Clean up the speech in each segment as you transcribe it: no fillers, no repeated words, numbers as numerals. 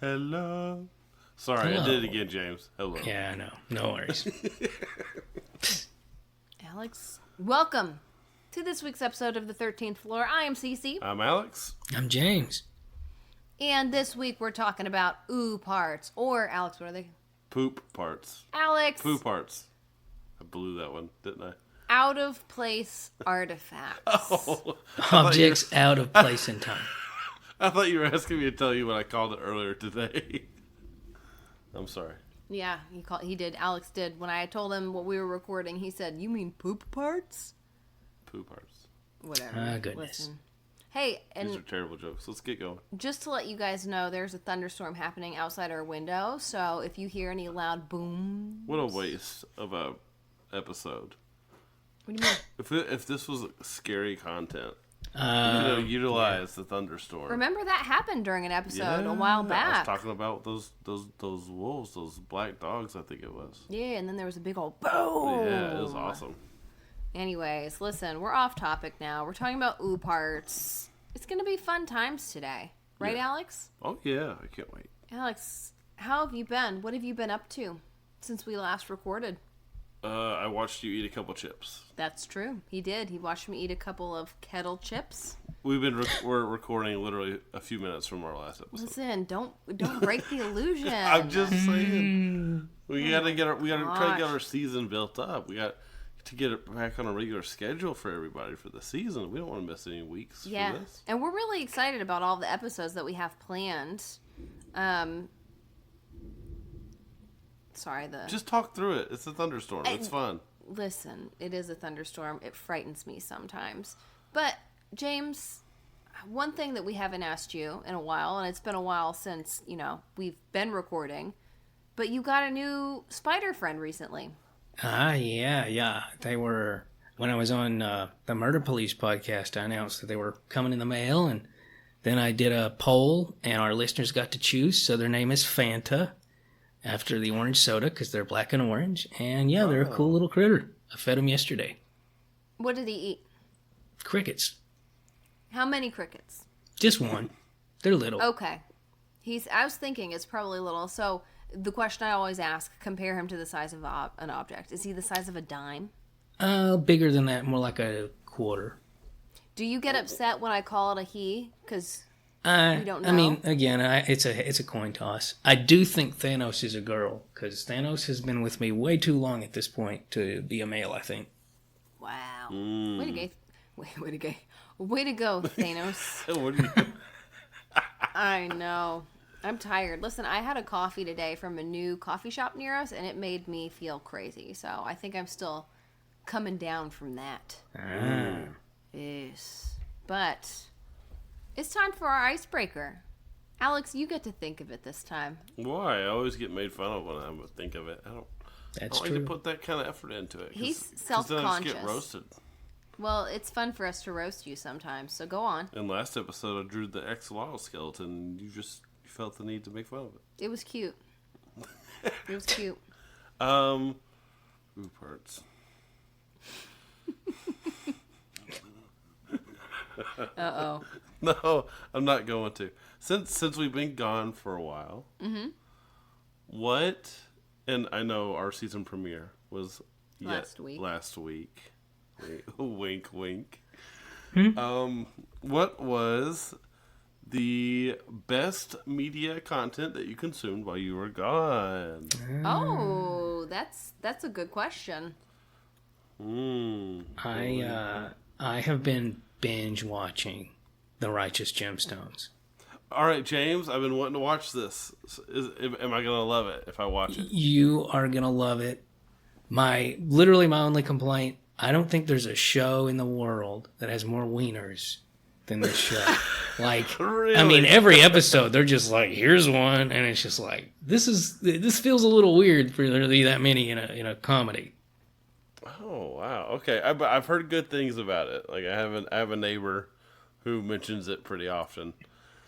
Hello. Sorry, Hello. I did it again, James. Hello. Yeah, I know. No worries. Alex, welcome to this week's episode of the 13th Floor. I am Cece. I'm Alex. I'm James. And this week we're talking about Ooparts. Or, Alex, what are they? Poop parts. Alex. Poop parts. I blew that one, didn't I? Out of place artifacts. Oh, Objects out of place and time. I thought you were asking me to tell you what I called it earlier today. I'm sorry. Yeah, he did. Alex did. When I told him what we were recording, he said, "You mean poop parts?" Poop parts. Whatever. Ah, goodness. Listen. Hey, These are and terrible jokes. Let's get going. just to let you guys know, there's a thunderstorm happening outside our window. So if you hear any loud boom, What a waste of a episode. what do you mean? If this was scary content, utilize the thunderstorm. Remember that happened during an episode a while I was back. talking about those wolves, those black dogs, I think it was. Yeah, and then there was a big old boom. Yeah, it was awesome. Anyways, listen, we're off topic now. We're talking about Ooparts. It's going to be fun times today. Right, Yeah. Alex? Oh, yeah, I can't wait. Alex, how have you been? What have you been up to since we last recorded? I watched you eat a couple chips. That's true. He did. He watched me eat a couple of kettle chips. We're recording literally a few minutes from our last episode. Listen, don't break the illusion. I'm just saying, we gotta try to get gosh. our season built up. We got to get it back on a regular schedule for everybody for the season. We don't want to miss any weeks for this. And we're really excited about all the episodes that we have planned. Just talk through it. It's a thunderstorm. It's fun. Listen, it is a thunderstorm. It frightens me sometimes. But, James, one thing that we haven't asked you in a while, and it's been a while since, we've been recording, but you got a new spider friend recently. Yeah. They were, when I was on the Murder Police podcast, I announced that they were coming in the mail, and then I did a poll, and our listeners got to choose, so their name is Fanta, after the orange soda, because they're black and orange, and yeah, they're a cool little critter. I fed them yesterday. What did he eat? Crickets. How many crickets? Just one. They're little. Okay. I was thinking it's probably little. So the question I always ask, compare him to the size of an object. Is he the size of a dime? Bigger than that, more like a quarter. Do you get upset when I call it a he? Because you don't know. I mean, again, it's a coin toss. I do think Thanos is a girl, because Thanos has been with me way too long at this point to be a male, I think. Wow. Way to go, Thanos. What do you? I know. I'm tired. Listen, I had a coffee today from a new coffee shop near us, and it made me feel crazy. So I think I'm still coming down from that. Yes. But it's time for our icebreaker. Alex, you get to think of it this time. Why? I always get made fun of when I think of it. I don't That's like true. to put that kind of effort into it. He's 'cause then I self-conscious. just get roasted. Well, it's fun for us to roast you sometimes, so go on. In last episode, I drew the axolotl skeleton, and you felt the need to make fun of it. It was cute. It was cute. Ooparts. Uh-oh. No, I'm not going to. Since we've been gone for a while, what? And I know our season premiere was Last week. Last week. Wink, wink. What was the best media content that you consumed while you were gone? Oh, that's a good question. I have been binge watching The Righteous Gemstones. All right, James, I've been wanting to watch this. Am I going to love it if I watch it? You are gonna love it. Literally my only complaint, I don't think there's a show in the world that has more wieners than this show. Like, Really? I mean, every episode they're just like, here's one, and it's just like, this feels a little weird for there to be that many in a comedy. Oh, wow. Okay, I've heard good things about it. Like, I have a neighbor who mentions it pretty often.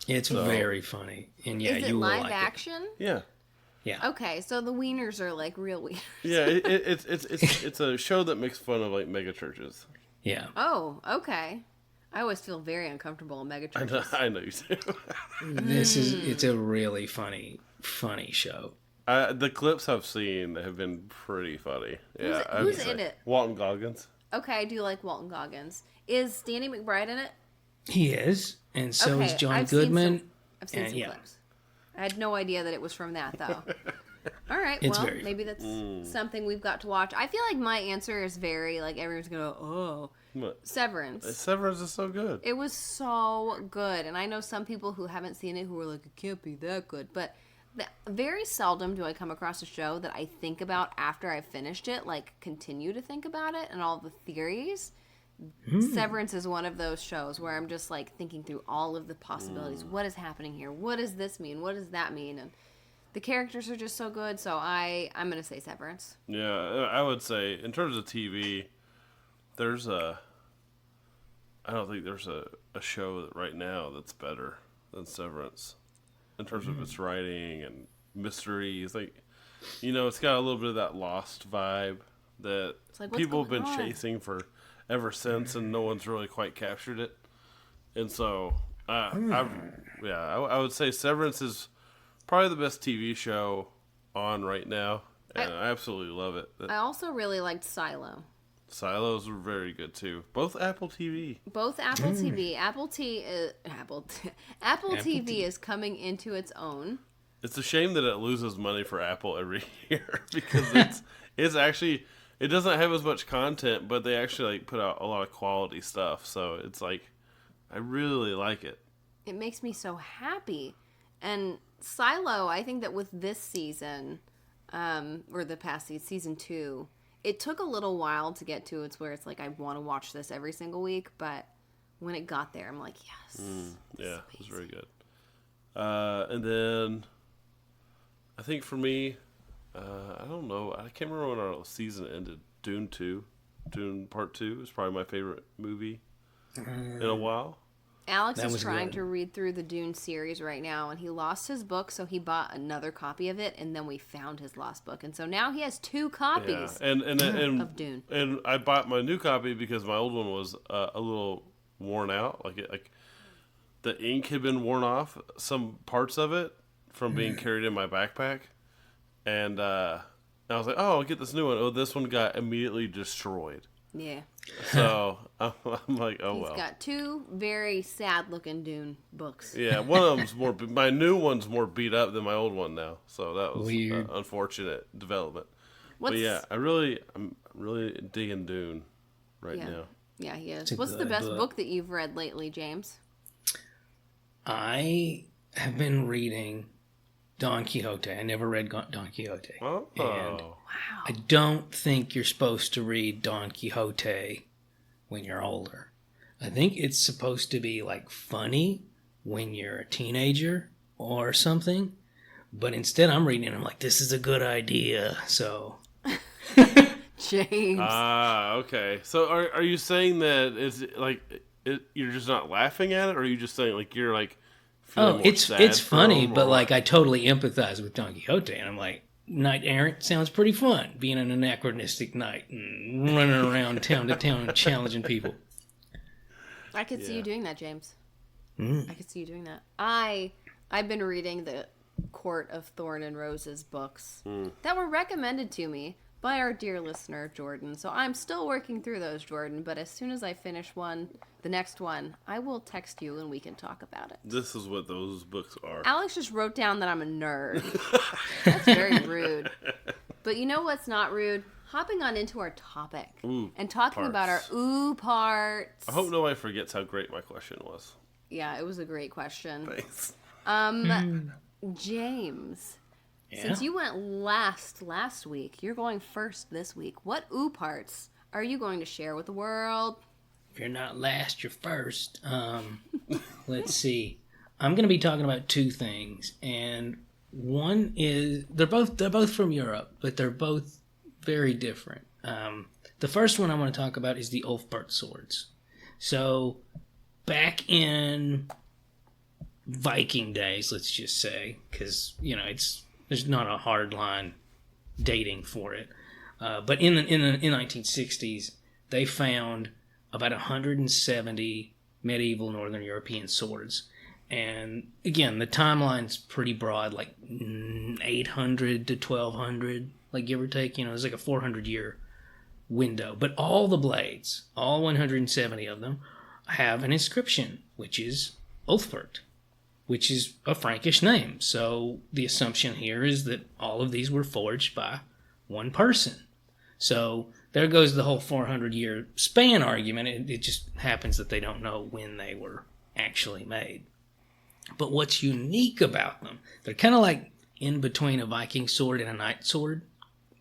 It's very funny, and yeah, Is it you will live like action? Yeah. Yeah. Okay, so the wieners are like real wieners. Yeah, it's a show that makes fun of like mega churches. Yeah. Oh, okay. I always feel very uncomfortable in megachurches. I know you do. It's a really funny show. The clips I've seen have been pretty funny. Yeah, Who's in it? Walton Goggins. Okay, I do like Walton Goggins. Is Danny McBride in it? He is, and so Okay, is John I've Goodman. I've seen some clips. I had no idea that it was from that, though. All right, It's well, very maybe that's something we've got to watch. I feel like my answer is very, like, everyone's going to go, oh. What? Severance. Severance is so good. It was so good. And I know some people who haven't seen it who are like, it can't be that good. But very seldom do I come across a show that I think about after I've finished it, like, continue to think about it and all the theories. Severance is one of those shows where I'm just, like, thinking through all of the possibilities. What is happening here? What does this mean? What does that mean? And the characters are just so good, so I'm going to say Severance. Yeah, I would say, in terms of TV, I don't think there's a show right now that's better than Severance. In terms of its writing and mysteries. Like, it's got a little bit of that Lost vibe that like, people have been chasing for ever since, and no one's really quite captured it. And so, I would say Severance is probably the best TV show on right now, and I absolutely love it. I also really liked Silo. Silos were very good too. Both Apple TV. Both Apple TV. Apple TV is coming into its own. It's a shame that it loses money for Apple every year because it's actually, it doesn't have as much content, but they actually put out a lot of quality stuff. So it's like, I really like it. It makes me so happy. And Silo, I think that with this season, or the past season 2, it took a little while to get to where it's like, I want to watch this every single week, but when it got there, I'm like, yes. Yeah, it was very good. And then, I think for me, I don't know, I can't remember when our season ended. Dune Part 2 is probably my favorite movie in a while. Alex is trying to read through the Dune series right now, and he lost his book, so he bought another copy of it, and then we found his lost book. And so now he has 2 copies of Dune. And I bought my new copy because my old one was a little worn out. Like the ink had been worn off, some parts of it, from being carried in my backpack. And I was like, oh, I'll get this new one. Oh, this one got immediately destroyed. Yeah. So I'm like, oh, well. He's got 2 very sad-looking Dune books. Yeah, one of them's my new one's more beat up than my old one now. So that was an unfortunate development. But yeah, I'm really digging Dune now. Yeah, he is. What's the best book that you've read lately, James? I have been reading Don Quixote. I never read Don Quixote. Oh. And wow. I don't think you're supposed to read Don Quixote when you're older. I think it's supposed to be like funny when you're a teenager or something. But instead I'm reading it, I'm like, this is a good idea. So James. Okay. So are you saying that it's like you're just not laughing at it, or are you just saying like you're like it's funny, but like I totally empathize with Don Quixote, and I'm like, knight errant sounds pretty fun, being an anachronistic knight and running around town to town and challenging people. I could see you doing that, James. I could see you doing that. I've been reading the Court of Thorn and Roses books that were recommended to me by our dear listener, Jordan. So I'm still working through those, Jordan, but as soon as I finish the next one, I will text you and we can talk about it. This is what those books are. Alex just wrote down that I'm a nerd. That's very rude. But you know what's not rude? Hopping on into our topic and talking about our Ooparts. I hope nobody forgets how great my question was. Yeah, it was a great question. Thanks. James, Yeah? since you went last week, you're going first this week. What Ooparts are you going to share with the world? If you're not last, you're first. Let's see. I'm going to be talking about 2 things, and one is they're both from Europe, but they're both very different. The first one I want to talk about is the Ooparts swords. So back in Viking days, let's just say, because there's not a hard line dating for it, but in the 1960s, they found about 170 medieval Northern European swords. And again, the timeline's pretty broad, like 800 to 1200, like give or take. There's like a 400-year window. But all the blades, all 170 of them, have an inscription, which is Ooparts, which is a Frankish name. So the assumption here is that all of these were forged by one person. So there goes the whole 400-year span argument. It just happens that they don't know when they were actually made. But what's unique about them, they're kind of like in between a Viking sword and a knight sword.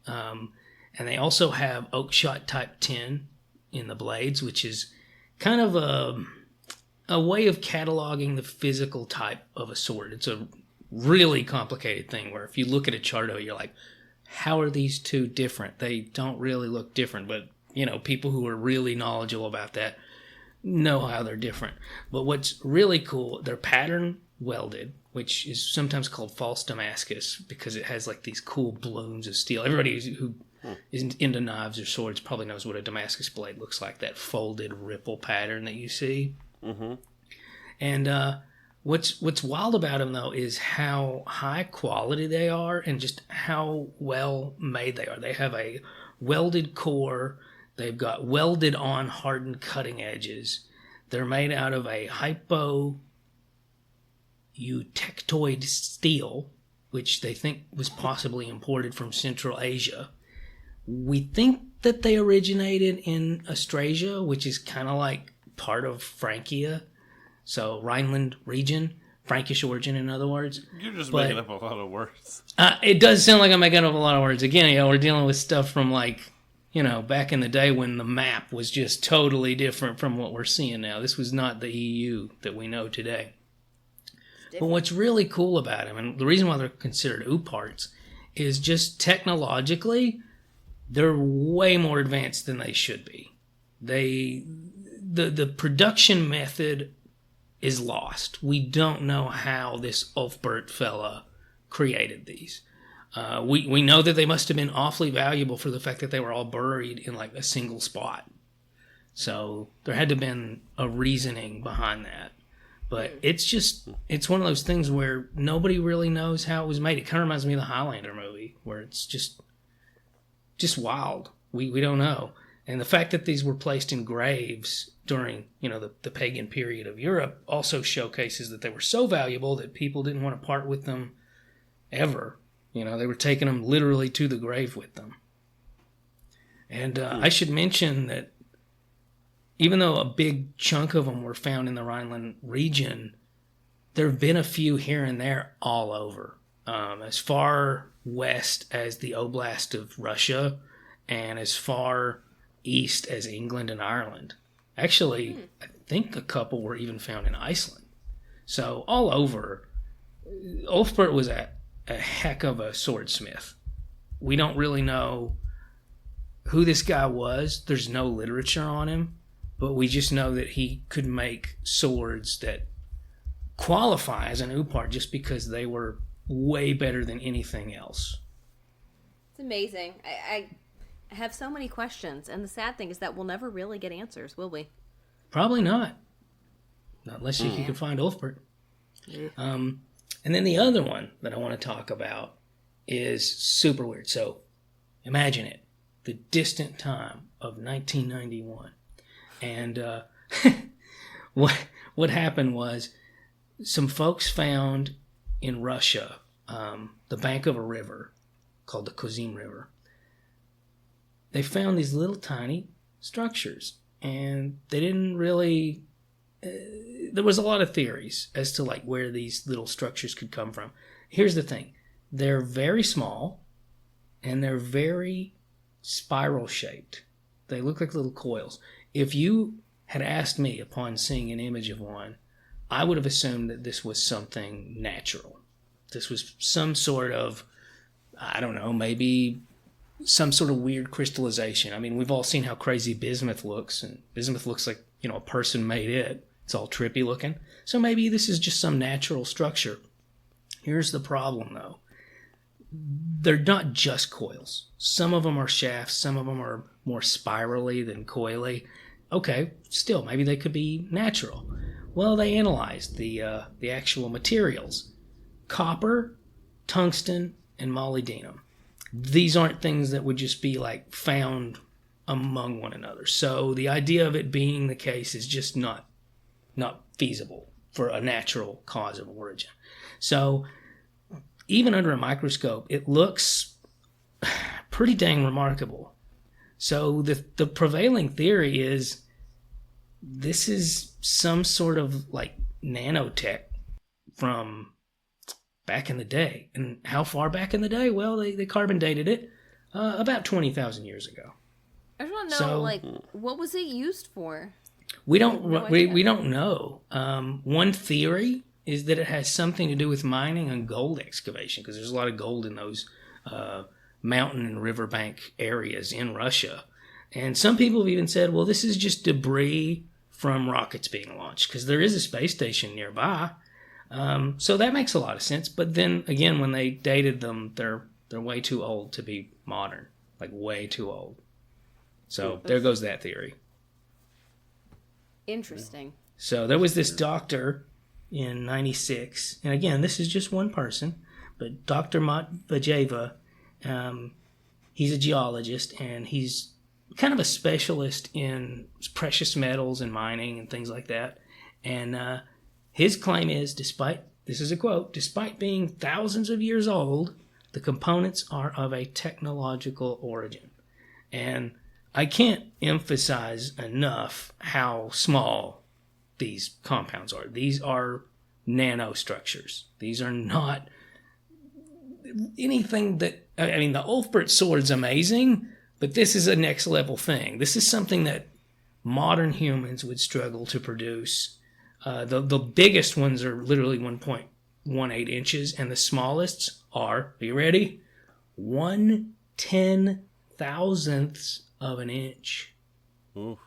And they also have oak shot type 10 in the blades, which is kind of a way of cataloging the physical type of a sword. It's a really complicated thing where if you look at a chart of it, you're like, how are these two different? They don't really look different, but people who are really knowledgeable about that know how they're different. But what's really cool, they're pattern welded, which is sometimes called false Damascus because it has like these cool balloons of steel. Everybody who is into knives or swords probably knows what a Damascus blade looks like, that folded ripple pattern that you see. Mm-hmm. And what's wild about them, though, is how high quality they are and just how well made they are. They have a welded core. They've got welded on hardened cutting edges. They're made out of a hypoeutectoid steel, which they think was possibly imported from Central Asia. We think that they originated in Austrasia, which is kind of like part of Francia. So Rhineland region, Frankish origin, in other words. You're just making up a lot of words. It does sound like I'm making up a lot of words. Again, we're dealing with stuff from back in the day when the map was just totally different from what we're seeing now. This was not the EU that we know today. But what's really cool about them, and the reason why they're considered Ooparts, is just technologically, they're way more advanced than they should be. The production method is lost. We don't know how this Ooparts fella created these. We know that they must have been awfully valuable for the fact that they were all buried in like a single spot. So there had to have been a reasoning behind that. But it's one of those things where nobody really knows how it was made. It kind of reminds me of the Highlander movie, where it's just wild. We don't know. And the fact that these were placed in graves during, the pagan period of Europe also showcases that they were so valuable that people didn't want to part with them ever. They were taking them literally to the grave with them. And I should mention that even though a big chunk of them were found in the Rhineland region, there have been a few here and there all over. As far west as the Oblast of Russia and as far east as England and Ireland. Actually, I think a couple were even found in Iceland. So all over, Ooparts was a heck of a swordsmith. We don't really know who this guy was. There's no literature on him, but we just know that he could make swords that qualify as an Ooparts just because they were way better than anything else. It's amazing. I have so many questions, and the sad thing is that we'll never really get answers, will we? Probably not. Not unless you can find Ooparts. And then the other one that I want to talk about is super weird. So imagine it. The distant time of 1991. And what happened was some folks found in Russia the bank of a river called the Kozim River. They found these little tiny structures, and they didn't really... there was a lot of theories as to like where these little structures could come from. Here's the thing. They're very small, and they're very spiral shaped. They look like little coils. If you had asked me upon seeing an image of one, I would have assumed that this was something natural. This was some sort of, I don't know, maybe some sort of weird crystallization. I mean, we've all seen how crazy bismuth looks, and bismuth looks like, a person made it. It's all trippy looking. So maybe this is just some natural structure. Here's the problem, though. They're not just coils. Some of them are shafts. Some of them are more spirally than coily. okay, still, maybe they could be natural. Well, they analyzed the actual materials. Copper, tungsten, and molybdenum. These aren't things that would just be like found among one another. So the idea of it being the case is just not feasible for a natural cause of origin. So even under a microscope, it looks pretty dang remarkable. So the prevailing theory is this is some sort of like nanotech from back in the day. And how far back in the day? Well, they carbon dated it about 20,000 years ago. I just want to know, what was it used for? We don't know. One theory is that it has something to do with mining and gold excavation, because there's a lot of gold in those mountain and riverbank areas in Russia. And some people have even said, well, this is just debris from rockets being launched, because there is a space station nearby. So that makes a lot of sense. But then again, when they dated them, they're way too old to be modern, like way too old. So there goes that theory. Interesting. So there was this doctor in 96, and again, this is just one person, but Dr. Matveyeva, he's a geologist, and he's kind of a specialist in precious metals and mining and things like that. And his claim is, this is a quote, despite being thousands of years old, the components are of a technological origin. And I can't emphasize enough how small these compounds are. These are nanostructures. These are not anything that... I mean, the Ooparts sword's amazing, but this is a next level thing. This is something that modern humans would struggle to produce. The biggest ones are literally 1.18 inches, and the smallest are, are you ready? 1/10,000th of an inch. Oof.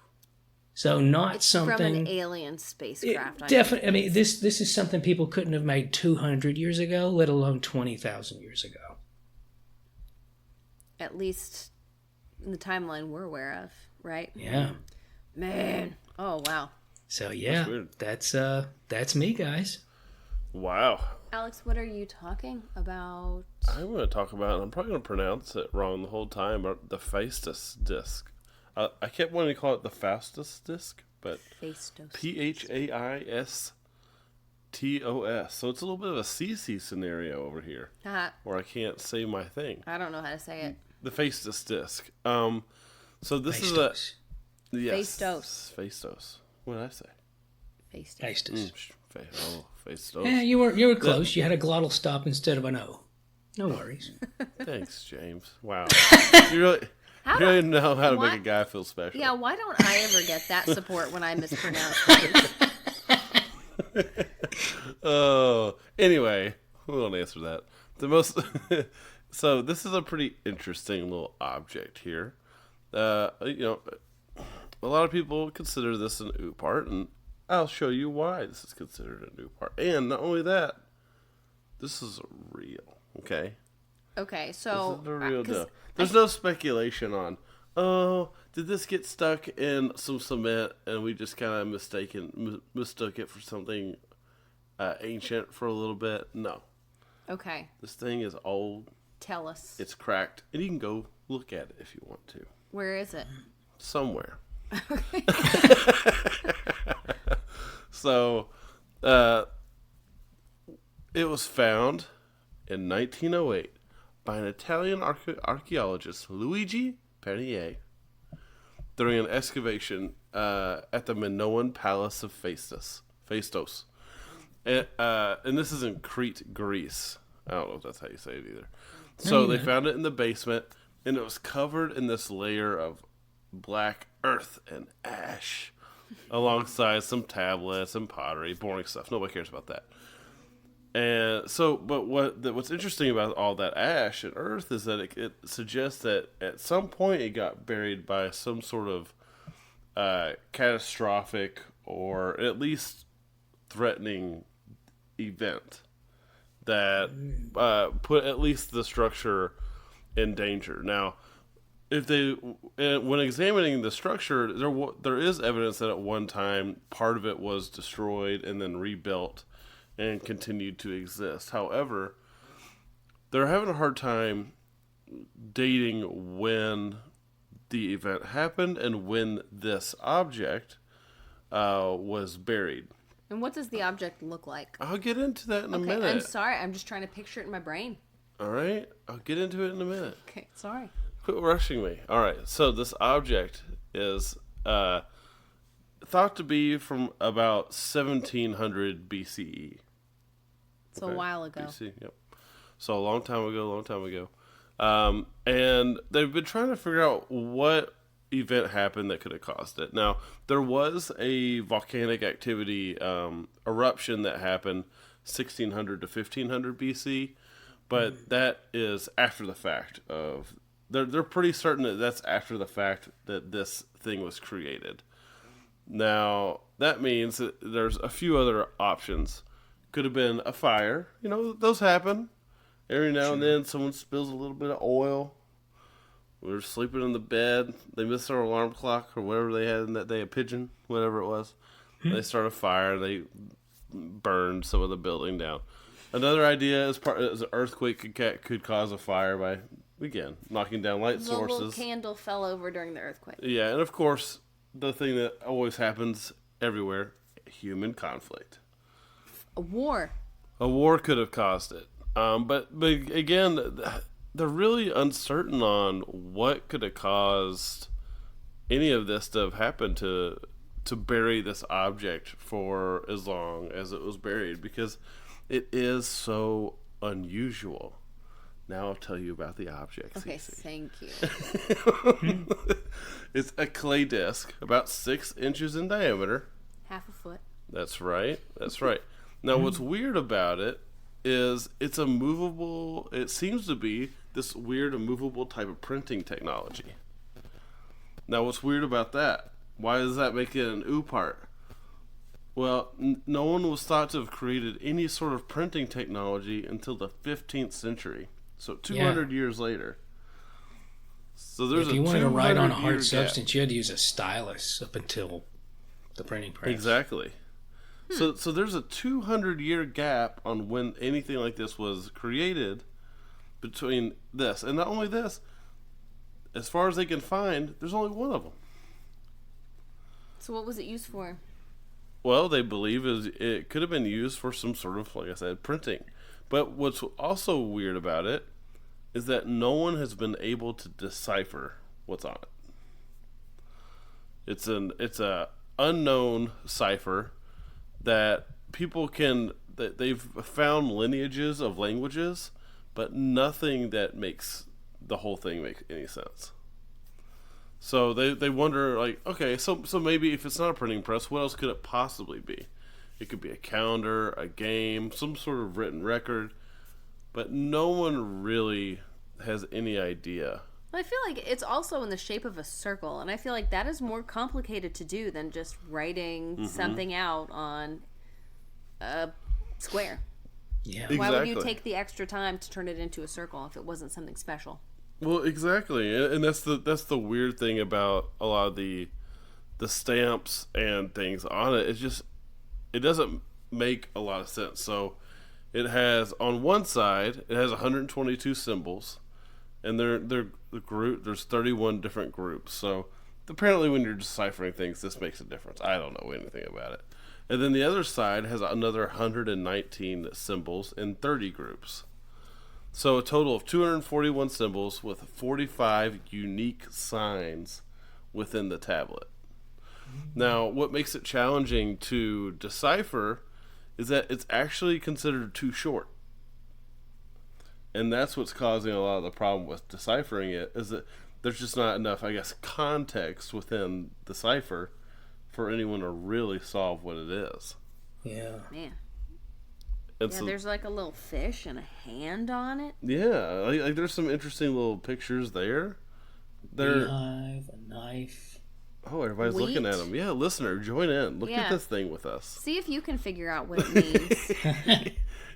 So not it's something from an alien spacecraft. Definitely. I mean, this is something people couldn't have made 200 years ago, let alone 20,000 years ago. At least in the timeline we're aware of, right? Yeah. Man. Oh wow. So yeah, that's me, guys. Wow. Alex, what are you talking about? I'm going to talk about, and I'm probably going to pronounce it wrong the whole time, the Phaistos disc. I kept wanting to call it the Phaistos disc, but Phaistos. Phaistos. So it's a little bit of a CC scenario over here, where I can't say my thing. I don't know how to say it. The Phaistos disc. So this is a... Yes. Phaistos. What did I say? Phaistos. Phaistos. Yeah, you were close. You had a glottal stop instead of an O. No worries. Thanks, James. Wow. You really know how to make a guy feel special. Yeah, why don't I ever get that support when I mispronounce things? Oh, anyway, we won't answer that. So this is a pretty interesting little object here. A lot of people consider this an Oopart, and I'll show you why this is considered an Oopart. And not only that, this is real. Okay. Okay, so this is the real deal. There's no speculation on, did this get stuck in some cement and we just kind of mistook it for something ancient for a little bit? No. Okay. This thing is old. Tell us. It's cracked, and you can go look at it if you want to. Where is it? Somewhere. Okay. So, it was found in 1908 by an Italian archaeologist, Luigi Pernier, during an excavation at the Minoan Palace of Phaistos. And this is in Crete, Greece. I don't know if that's how you say it either. So they found it in the basement, and it was covered in this layer of black earth and ash, alongside some tablets and pottery, boring stuff. Nobody cares about that. And so, but what's interesting about all that ash and earth is that it suggests that at some point it got buried by some sort of catastrophic or at least threatening event that put at least the structure in danger. Now, if they, when examining the structure, there is evidence that at one time part of it was destroyed and then rebuilt and continued to exist. However, they're having a hard time dating when the event happened and when this object was buried. And what does the object look like? I'll get into that in a Okay, minute. I'm sorry. I'm just trying to picture it in my brain. All right, I'll get into it in a minute. Okay, sorry. Quit rushing me. All right, so this object is thought to be from about 1700 BCE. So a while ago. BC, yep. So a long time ago. And they've been trying to figure out what event happened that could have caused it. Now, there was a volcanic activity eruption that happened 1600 to 1500 BC, but that is after the fact of... They're pretty certain that that's after the fact that this thing was created. Now, that means that there's a few other options. Could have been a fire. You know, those happen. Every now and then someone spills a little bit of oil. We were sleeping in the bed. They missed their alarm clock or whatever they had in that day, a pigeon, whatever it was. They started a fire. They burned some of the building down. Another idea is an earthquake could cause a fire by, again, knocking down light The sources. little candle fell over during the earthquake. Yeah, and of course, the thing that always happens everywhere, human conflict. A war. A war could have caused it. But again, they're really uncertain on what could have caused any of this to have happened to bury this object for as long as it was buried, because it is so unusual. Now I'll tell you about the object. Okay, Cece. thank you. It's a clay disc about 6 inches in diameter. Half a foot. That's right. Now, what's weird about it is it seems to be this weird immovable type of printing technology. Now, what's weird about that? Why does that make it an Oopart? Well, no one was thought to have created any sort of printing technology until the 15th century. So 200 years later. So there's if you wanted to write on a hard gap. substance, you had to use a stylus up until the printing press. Exactly. So there's a 200-year gap on when anything like this was created between this. And not only this, as far as they can find, there's only one of them. So what was it used for? Well, they believe it could have been used for some sort of, like I said, printing. But what's also weird about it is that no one has been able to decipher what's on it. It's a unknown cipher that they've found lineages of languages, but nothing that makes the whole thing make any sense. So they wonder, like, okay, so maybe if it's not a printing press, what else could it possibly be? It could be a calendar, a game, some sort of written record, but no one really has any idea. Well, I feel like it's also in the shape of a circle, and I feel like that is more complicated to do than just writing something out on a square. Yeah. Exactly. Why would you take the extra time to turn it into a circle if it wasn't something special? Well, exactly, and that's the weird thing about a lot of the stamps and things on it. It's just, it doesn't make a lot of sense. So it has, on one side, it has 122 symbols, and they're group. There's 31 different groups. So apparently, when you're deciphering things, this makes a difference. I don't know anything about it. And then the other side has another 119 symbols in 30 groups. So a total of 241 symbols with 45 unique signs within the tablet. Now, what makes it challenging to decipher is that it's actually considered too short. And that's what's causing a lot of the problem with deciphering it, is that there's just not enough, I guess, context within the cipher for anyone to really solve what it is. Yeah. Man. And Yeah, so, there's like a little fish and a hand on it. yeah, like there's some interesting little pictures there. They're, Beehive, a knife. oh, everybody's Wheat. looking at them. Yeah, listener, join in. Look Yeah. at this thing with us. See if you can figure out what it means.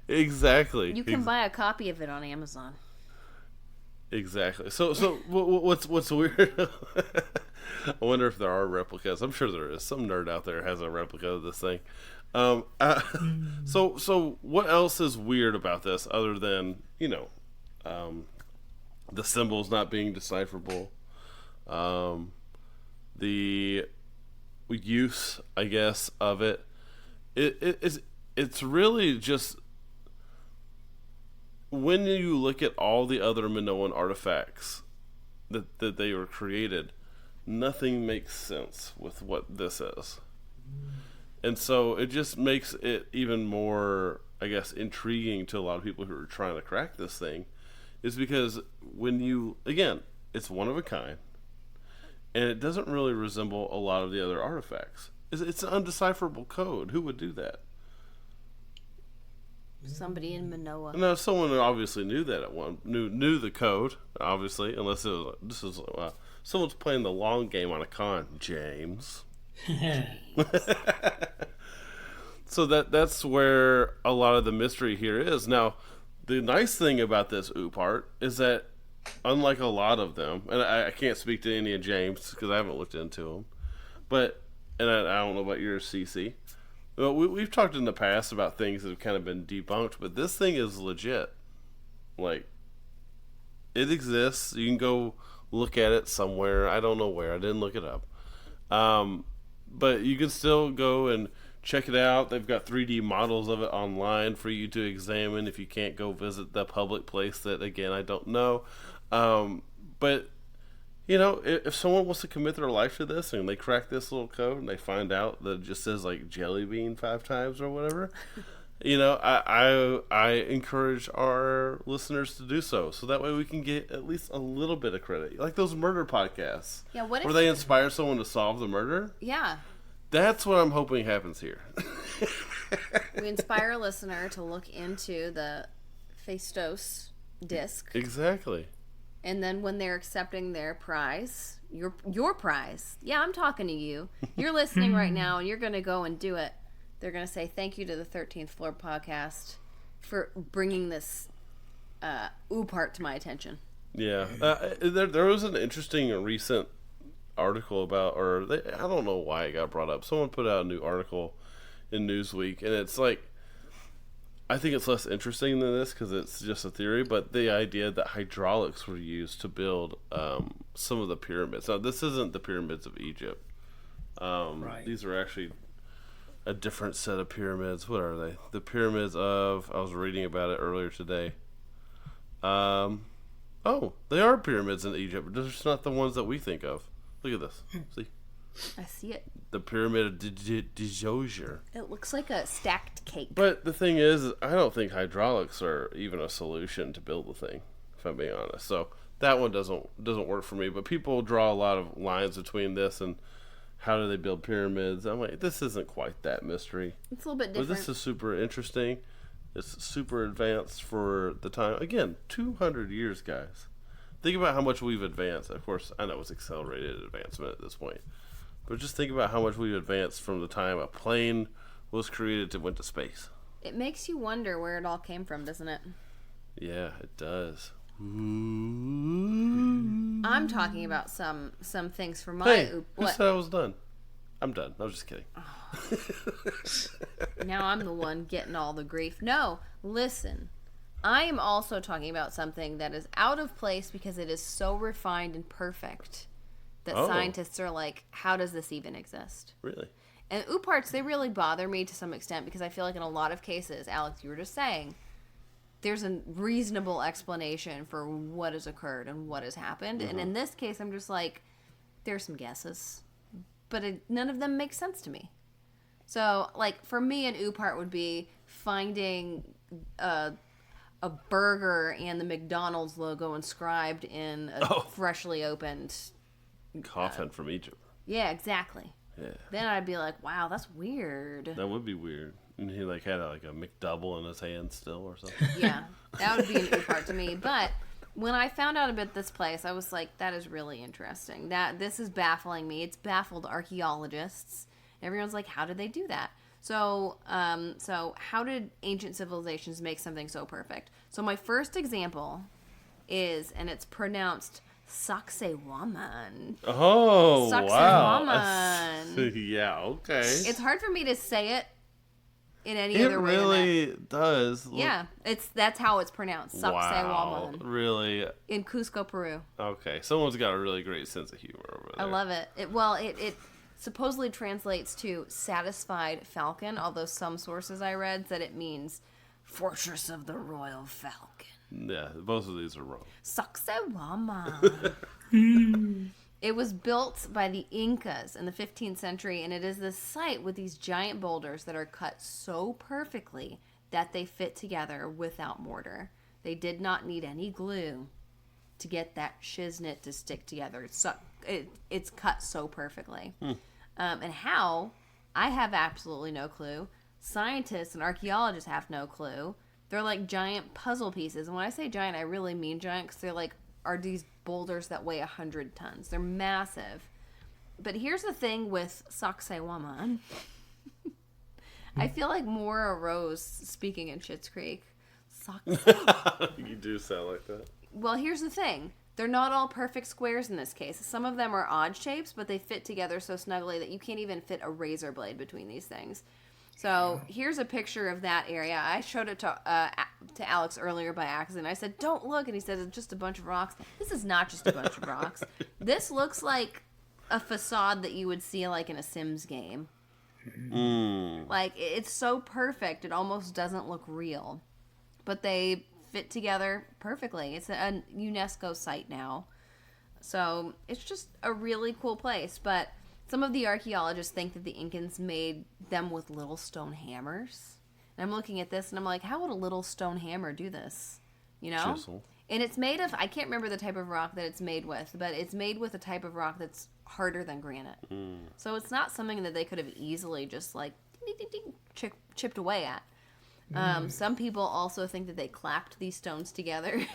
Exactly. You can buy a copy of it on Amazon. Exactly. So what's weird? I wonder if there are replicas. I'm sure there is. Some nerd out there has a replica of this thing. So what else is weird about this other than the symbols not being decipherable, the use, I guess, of it. It's really just when you look at all the other Minoan artifacts that they were created, nothing makes sense with what this is. And so it just makes it even more, I guess, intriguing to a lot of people who are trying to crack this thing, is because again, it's one of a kind, and it doesn't really resemble a lot of the other artifacts. It's an undecipherable code. Who would do that? Somebody in Manoa. No, someone obviously knew that knew the code, obviously, unless someone's playing the long game on a con, James. So that's where a lot of the mystery here is. Now, the nice thing about this Oopart is that, unlike a lot of them, and I can't speak to any of James because I haven't looked into them, and I don't know about yours, CC. Well, we've talked in the past about things that have kind of been debunked, but this thing is legit. Like, it exists. You can go look at it somewhere. I don't know where. I didn't look it up. But you can still go and check it out. They've got 3D models of it online for you to examine if you can't go visit the public place that, again, I don't know. But, if someone wants to commit their life to this and they crack this little code and they find out that it just says, like, jelly bean 5 times or whatever, I encourage our listeners to do so that way we can get at least a little bit of credit. Like those murder podcasts. Yeah, what if where they inspire someone to solve the murder? Yeah. That's what I'm hoping happens here. We inspire a listener to look into the Phaistos disc. Exactly. And then when they're accepting their prize, your prize. Yeah, I'm talking to you. You're listening right now and you're going to go and do it. They're going to say thank you to the 13th Floor podcast for bringing this Oopart to my attention. Yeah. There was an interesting recent article about, I don't know why it got brought up. Someone put out a new article in Newsweek, and it's like, I think it's less interesting than this because it's just a theory, but the idea that hydraulics were used to build some of the pyramids. Now, this isn't the pyramids of Egypt. Right. These are actually a different set of pyramids. What are they? The pyramids of, I was reading about it earlier today. They are pyramids in Egypt, but they're just not the ones that we think of. Look at this. See? I see it. The pyramid of Djoser. It looks like a stacked cake. But the thing is, I don't think hydraulics are even a solution to build the thing, if I'm being honest. So that one doesn't work for me. But people draw a lot of lines between this and how do they build pyramids. I'm like, this isn't quite that mystery. It's a little bit different. But this is super interesting. It's super advanced for the time. Again, 200 years, guys. Think about how much we've advanced. Of course, I know it's accelerated advancement at this point. But just think about how much we've advanced from the time a plane was created to went to space. It makes you wonder where it all came from, doesn't it? Yeah, it does. I'm talking about some things for my... Hey, who said I was done? I'm done. I was just kidding. Now I'm the one getting all the grief. No, listen. I am also talking about something that is out of place because it is so refined and perfect that scientists are like, how does this even exist? Really? And Ooparts, they really bother me to some extent because I feel like in a lot of cases, Alex, you were just saying, there's a reasonable explanation for what has occurred and what has happened. Mm-hmm. And in this case, I'm just like, there's some guesses, but none of them make sense to me. So, like, for me, an Oopart would be finding a burger and the McDonald's logo inscribed in a freshly opened coffin from Egypt. Yeah, exactly. Yeah. Then I'd be like, wow, that's weird. That would be weird. And he had a McDouble in his hand still or something. Yeah, that would be an Oopart to me. But when I found out about this place, I was like, that is really interesting. This is baffling me. It's baffled archaeologists. Everyone's like, how did they do that? So how did ancient civilizations make something so perfect? So my first example is, and it's pronounced Sacsayhuaman. Oh, wow. Sacsayhuaman. Yeah, okay. It's hard for me to say it in any It other way than that. really does. Yeah, that's how it's pronounced. Wow. Sacsayhuaman. Really? In Cusco, Peru. Okay. Someone's got a really great sense of humor over there. I love it. It supposedly translates to satisfied falcon, although some sources I read said it means fortress of the royal falcon. Yeah, both of these are wrong. Sacsayhuaman. It was built by the Incas in the 15th century, and it is this site with these giant boulders that are cut so perfectly that they fit together without mortar. They did not need any glue to get that shiznit to stick together. It's cut so perfectly. And how? I have absolutely no clue. Scientists and archaeologists have no clue. They're like giant puzzle pieces. And when I say giant, I really mean giant because they're like, are these boulders that weigh 100 tons. They're massive. But here's the thing with Sacsayhuaman. I feel like Maura Rose speaking in Schitt's Creek. You do sound like that. Well, here's the thing. They're not all perfect squares in this case. Some of them are odd shapes, but they fit together so snugly that you can't even fit a razor blade between these things. So here's a picture of that area. I showed it to Alex earlier by accident. I said, don't look. And he said, it's just a bunch of rocks. This is not just a bunch of rocks. This looks like a facade that you would see like in a Sims game. Like, it's so perfect, it almost doesn't look real. But they fit together perfectly. It's a UNESCO site now. So it's just a really cool place. But some of the archaeologists think that the Incans made them with little stone hammers. And I'm looking at this and I'm like, how would a little stone hammer do this? You know? Chisel. And it's made of, I can't remember the type of rock that it's made with, but it's made with a type of rock that's harder than granite. So it's not something that they could have easily just like ding, ding, ding, ding, chipped away at. Some people also think that they clapped these stones together,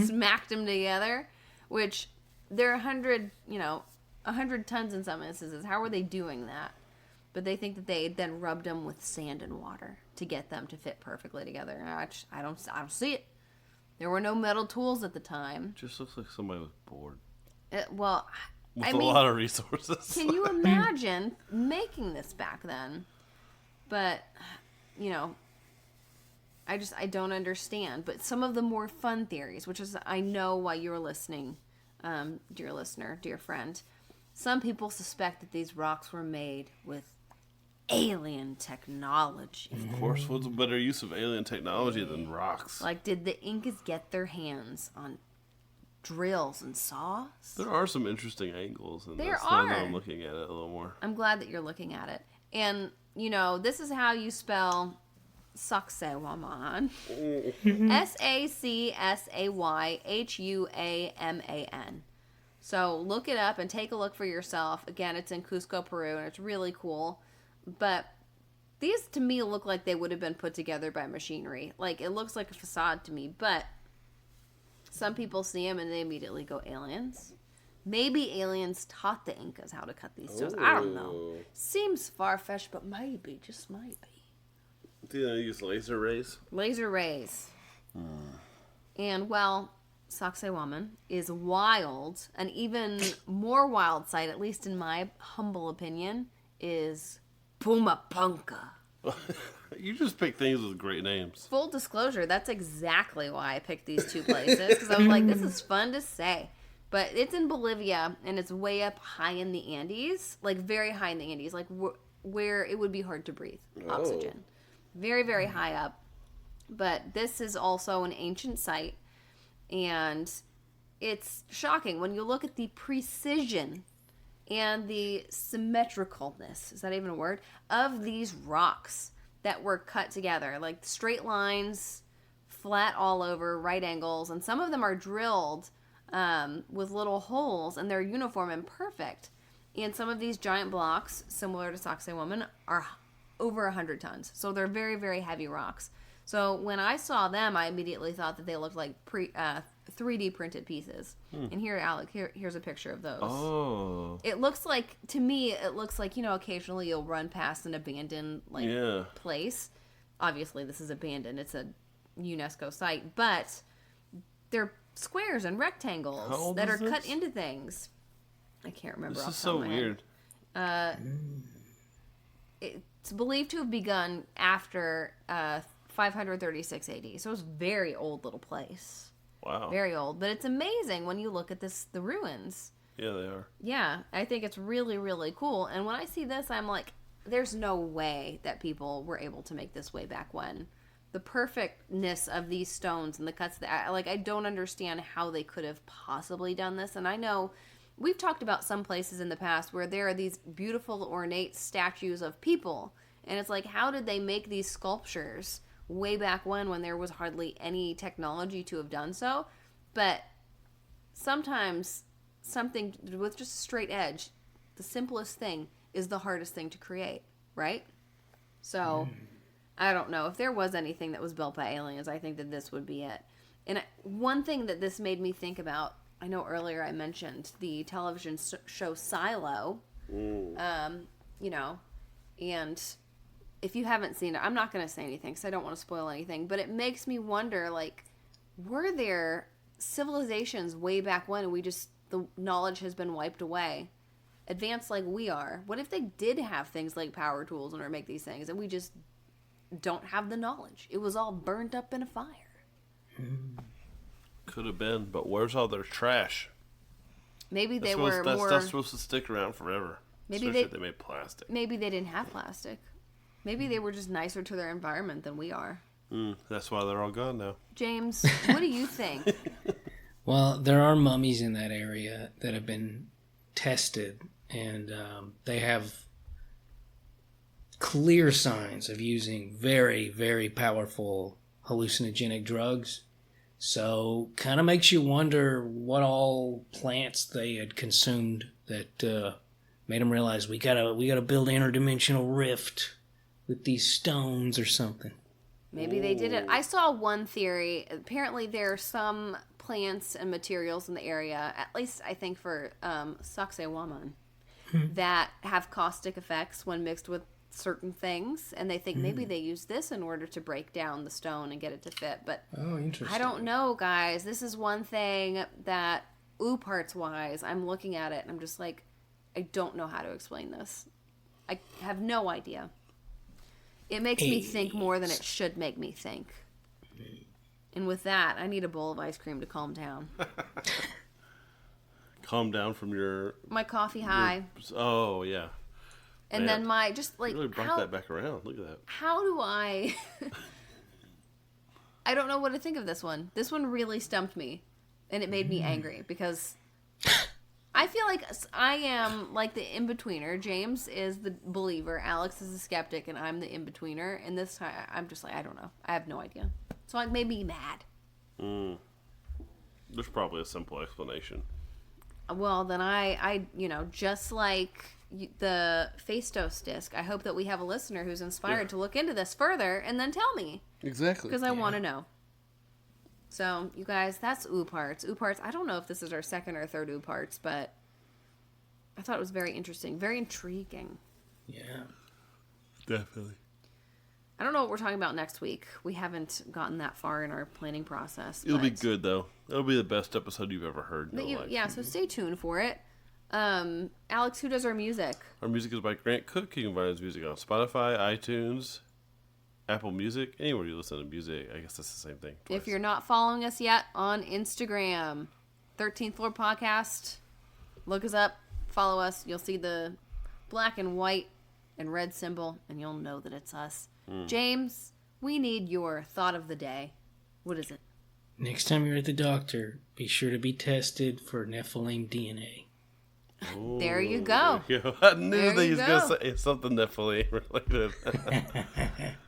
smacked them together, which they're 100 tons in some instances. How were they doing that? But they think that they then rubbed them with sand and water to get them to fit perfectly together. I don't see it. There were no metal tools at the time. Just looks like somebody was bored. Well, With I a mean, lot of resources. can you imagine making this back then? But, I don't understand. But some of the more fun theories, which is, I know why you're listening, dear listener, dear friend. Some people suspect that these rocks were made with alien technology. Of course, what's a better use of alien technology than rocks? Like, did the Incas get their hands on drills and saws? There are some interesting angles in There this. Now that are. I'm looking at it a little more. I'm glad that you're looking at it. And, this is how you spell Sacsayhuaman. Sacsayhuaman. So look it up and take a look for yourself. Again, it's in Cusco, Peru, and it's really cool. But these, to me, look like they would have been put together by machinery. Like, it looks like a facade to me. But some people see them and they immediately go, aliens? Maybe aliens taught the Incas how to cut these stones. I don't know. Seems far-fetched, but maybe. Just might be. Do they use laser rays? Laser rays. And, well, Sacsayhuaman is wild. An even more wild site, at least in my humble opinion, is Pumapunka. You just pick things with great names. Full disclosure, that's exactly why I picked these two places. Because I was like, this is fun to say. But it's in Bolivia, and it's way up high in the Andes. Like, very high in the Andes. Like, where it would be hard to breathe. Oxygen. Very, very high up. But this is also an ancient site. And it's shocking when you look at the precision and the symmetricalness, is that even a word, of these rocks that were cut together. Like straight lines, flat all over, right angles. And some of them are drilled with little holes, and they're uniform and perfect. And some of these giant blocks, similar to Sacsayhuaman, are over 100 tons. So they're very, very heavy rocks. So when I saw them, I immediately thought that they looked like 3D printed pieces. And here, Alec, here's a picture of those. Oh. It looks like, to me, occasionally you'll run past an abandoned place. Obviously, this is abandoned. It's a UNESCO site. But they're squares and How rectangles old that is are cut this? into things. I can't remember. This off is the top so of my head. weird. It's believed to have begun after 536 AD. So it was a very old little place. Wow. Very old. But it's amazing when you look at the ruins. Yeah, they are. Yeah, I think it's really, really cool. And when I see this, I'm like, there's no way that people were able to make this way back when. The perfectness of these stones and the cuts, I don't understand how they could have possibly done this. And I know we've talked about some places in the past where there are these beautiful, ornate statues of people. And it's like, how did they make these sculptures way back when there was hardly any technology to have done so? But sometimes something with just a straight edge, the simplest thing is the hardest thing to create, right? So, I don't know. If there was anything that was built by aliens, I think that this would be it. And one thing that this made me think about, I know earlier I mentioned the television show Silo, you know, and if you haven't seen it, I'm not going to say anything because I don't want to spoil anything, but it makes me wonder, like, were there civilizations way back when and the knowledge has been wiped away, advanced like we are? What if they did have things like power tools in order to make these things and we just don't have the knowledge? It was all burned up in a fire. Could have been, but where's all their trash? Maybe That's supposed to stick around forever. Maybe Especially if they made plastic. Maybe they didn't have plastic. Maybe they were just nicer to their environment than we are. That's why they're all gone now. James, what do you think? Well, there are mummies in that area that have been tested, and they have clear signs of using very, very powerful hallucinogenic drugs. So, kind of makes you wonder what all plants they had consumed that made them realize we gotta build an interdimensional rift with these stones or something. Maybe they did it. I saw one theory. Apparently, there are some plants and materials in the area, at least I think for saxewaman, that have caustic effects when mixed with certain things, and they think maybe they use this in order to break down the stone and get it to fit. But Interesting. I don't know, guys. This is one thing that Ooparts wise, I'm looking at it and I'm just like, I don't know how to explain this. I have no idea. It makes me think more than it should make me think. And with that, I need a bowl of ice cream to calm down. Calm down from my coffee high. Oh, yeah. And Man, then my, just like, you really brought that back around. Look at that. how do I don't know what to think of this one. This one really stumped me. And it made me angry because I feel like I am like the in-betweener. James is the believer, Alex is the skeptic, and I'm the in-betweener. And this time, I'm just like, I don't know. I have no idea. So it made me mad. There's probably a simple explanation. Well, then I just like the Phaistos disc, I hope that we have a listener who's inspired to look into this further and then tell me. Exactly. Because I want to know. So, you guys, that's Ooparts. Ooparts, I don't know if this is our second or third Ooparts, but I thought it was very interesting. Very intriguing. Yeah. Definitely. I don't know what we're talking about next week. We haven't gotten that far in our planning process. It'll be good, though. It'll be the best episode you've ever heard in your life. Yeah, so stay tuned for it. Alex, who does our music? Our music is by Grant Cook. You can find his music on Spotify, iTunes, Apple Music, anywhere you listen to music. I guess that's the same thing. If you're not following us yet on Instagram, 13th Floor Podcast, look us up, follow us. You'll see the black and white and red symbol, and you'll know that it's us. James, we need your thought of the day. What is it? Next time you're at the doctor, be sure to be tested for Nephilim DNA. There you go. I knew There that he you was going to say something Nephilim related.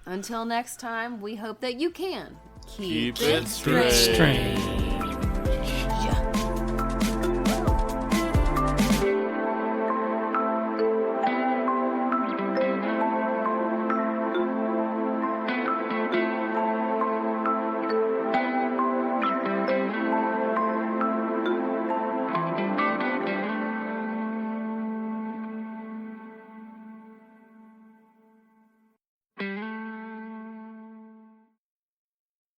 Until next time, we hope that you can Keep it straight. Strange.